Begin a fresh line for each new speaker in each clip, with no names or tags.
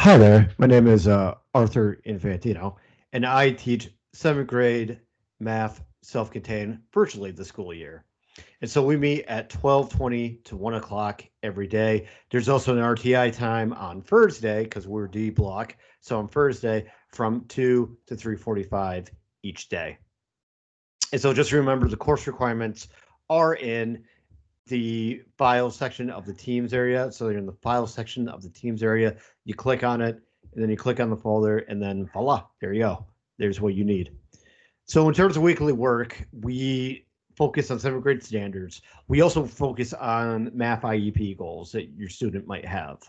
Hi there, my name is Arthur.infantino, and I teach seventh grade math self-contained virtually the school year. And so we meet at 12:20 to 1 o'clock every day. There's also an RTI time on Thursday because we're D block. So on Thursday from 2 to 3:45 each day. And so just remember the course requirements are in the file section of the Teams area. So you're in the file section of the Teams area. You click on it, and then you click on the folder, and then voila, there you go. There's what you need. So in terms of weekly work, we focus on seventh grade standards. We also focus on math IEP goals that your student might have.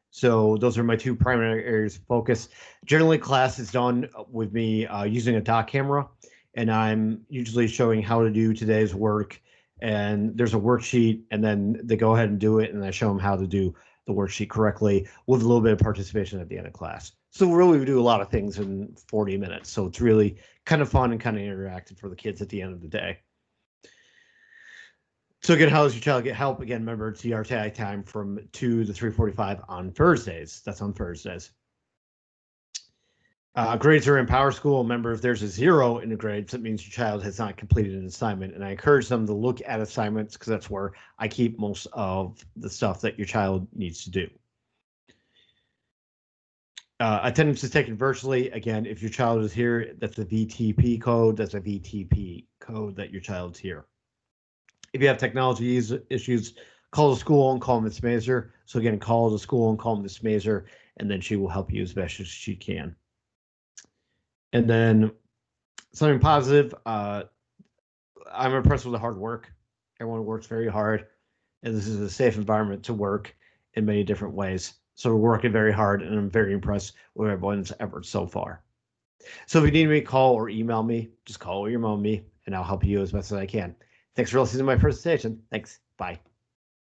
So those are my two primary areas of focus. Generally, class is done with me using a doc camera, and I'm usually showing how to do today's work. And there's a worksheet, and then they go ahead and do it, and I show them how to do the worksheet correctly with a little bit of participation at the end of class. So really, we do a lot of things in 40 minutes. So it's really kind of fun and kind of interactive for the kids at the end of the day. So again, how does your child get help? Again, remember it's the RTI time from 2 to 3:45 on Thursdays. That's on Thursdays. Grades are in Power School. Remember, if there's a 0 in the grades, that means your child has not completed an assignment. And I encourage them to look at assignments because that's where I keep most of the stuff that your child needs to do. Attendance is taken virtually. Again, if your child is here, that's a VTP code. That's a VTP code that your child's here. If you have technology issues, call the school and call Ms. Mazer. So again, call the school and call Ms. Mazer, and then she will help you as best as she can. And then something positive, I'm impressed with the hard work. Everyone works very hard, and this is a safe environment to work in many different ways. So we're working very hard, and I'm very impressed with everyone's efforts so far. So if you need me, call or email me. Just call or email me, and I'll help you as best as I can. Thanks for listening to my presentation. Thanks. Bye.